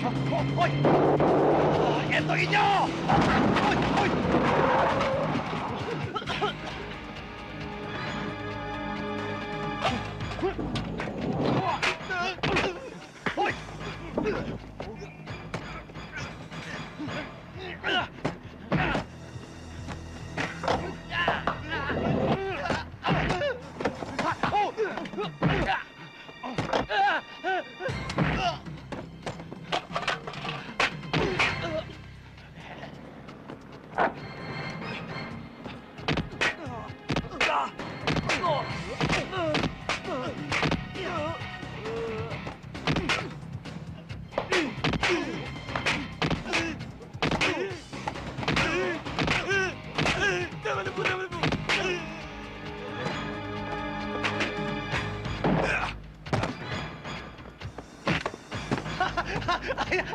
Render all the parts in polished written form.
Hoy! Ito inyo! Hoy! Hoy! Hoy!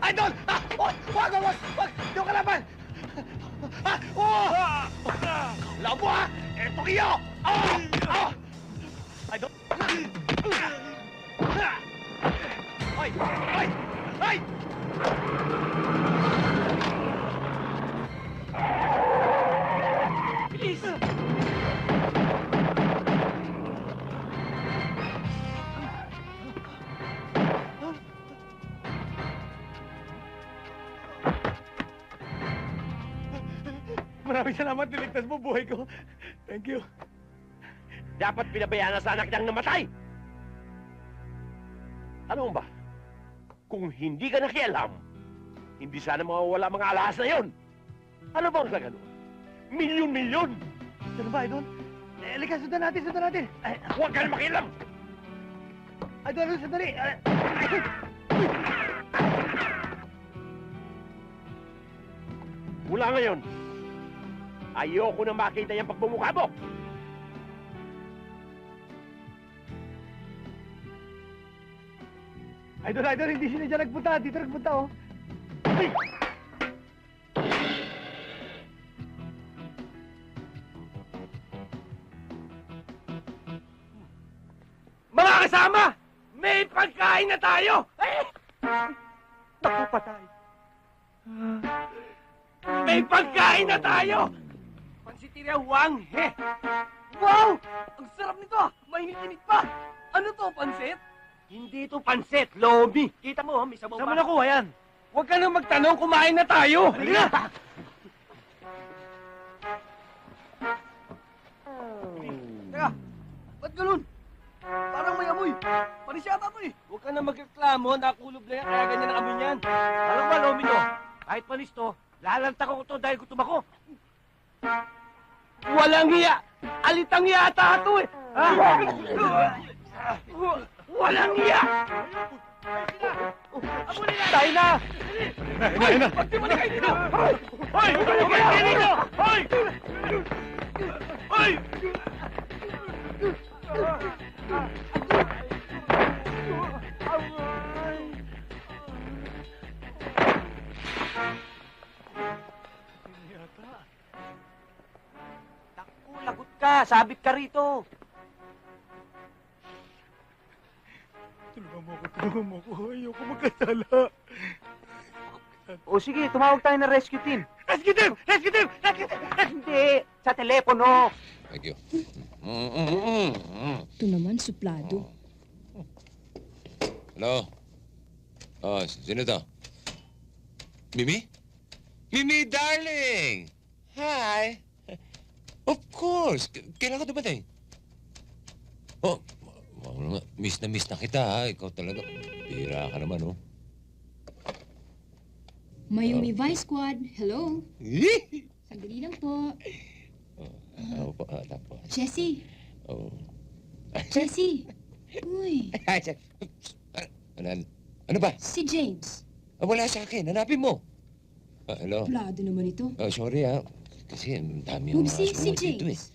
Idol! Wag! Wag! Wag! Wag! Di ko kalaban! Labo ha! Eto iyo! Idol! Ay! Ay! Ay! Bilis! Maraming salamat, niligtas mo buhay ko. Thank you. Dapat pinabayaan na sa anak niyang namatay! Ano ba? Kung hindi ka nakialam, hindi sana mawawala mga alahas na yon. Ano bang sa ganun? Milyon-milyon! Ano ba, Idol? Halika, sundan natin, sundan natin. Huwag ka na makialam! Idol, sandali. Mula ngayon, ayoko na makita yung pagmumukha mo! Idol, Idol, hindi sila dyan nagpunta. Dito nagpunta, oh. Ay! Mga kasama! May pagkain na tayo! Naku, patay. May pagkain na tayo! Pansitira Wang He! Wow! Ang sarap nito! Mainit-init pa! Ano to, pansit? Hindi ito pansit, lomi. Kita mo, may sabaw Saan mo pa. nakuha yan? Huwag ka nang magtanong, kumain na tayo! Halika! Teka, ba't ganun? Parang may amoy. Panis yata to eh. Huwag ka nang magreklamo, nakulob na yan, kaya ganyan ang amoy niyan. Alam ba, lomi to? Kahit panis to, lalantak ko to dahil gutom ako. Walang hiya! Alitang yata ito eh! Ha? Walang hiya! Tayo na! Hoy! Pagsimula kayo dito! Hoy! Hoy! Huwag kayo dito! Hoy! Hoy! Naku, lagot ka! Sabit ka rito! Tulungan mo ako. Ayoko magkasala. O sige, tumawag tayo ng rescue team. Rescue team! Rescue team! Rescue team! Hindi, sa telepono. Thank you. Ito naman, suplado. Hello? Oh, sino to? Mimi? Mimi, darling! Hi! Of course! Kailan ka dumating? Oh, miss na kita, ha? Ikaw talaga. Bira ka naman, oh. Mayumi Vice Squad, hello. Sandali lang po. Ano po? Tapos. Jessie, Oh. Jessie. Uy, Ano ba? si James. Wala sa akin. Hanapin mo. Hello? Suplado naman ito. Sorry, ha? Kasi ang dami yung Si nasuot dito, eh. James.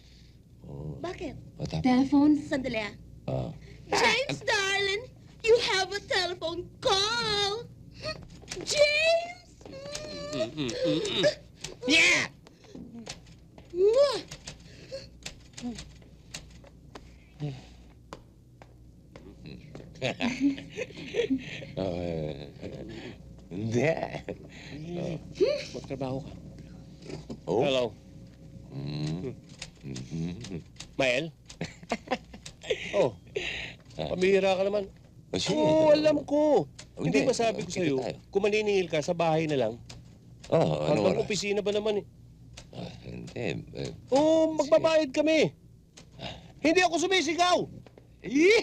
Oh. Bakit? Tapos. Telephone. Sandali ah. Ah. James, darling, you have a telephone call. James! Yeah! Mwah! Hindi. Magtrabaho ka. Oh? Hello. Mm. Mhm. Mael? Oh, pamihira ka naman. Oh, sige. Oo, alam ko. Hindi ba sabi ko kita sa'yo, tayo. kung maniningil ka, sa bahay na lang. Oh, ano Hanggang oras? opisina ba naman eh? Hindi. Oo, magbabayad kami. Hindi ako sumisigaw. Eh!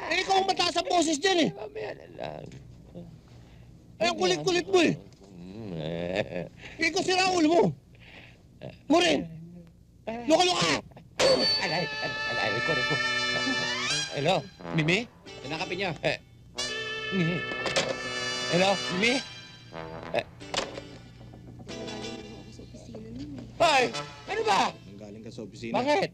Eh, ikaw ang mataas ang boses dyan eh. Mamaya na lang. Ay, ang kulit-kulit mo eh. Ikaw si Raul mo. Mo rin. Luka-luka! Alay, record ko. Hello, Mimi? Tinakapin niya. Mimi? Hello, Mimi? Ako sa opisina nun. Hoy! Ano ba? Galing ka sa opisina. Bakit?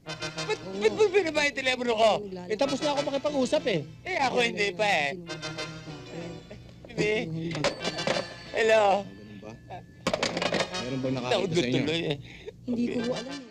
Ba't mo pinaba yung telepono ko? Eh, tapos na ako makipag-usap eh. Eh, ako hindi pa eh. Mimi? Hello? Ganun ba? Meron bang nakakita Naudot sa inyo? tuloy eh. Hindi ko ho alam eh.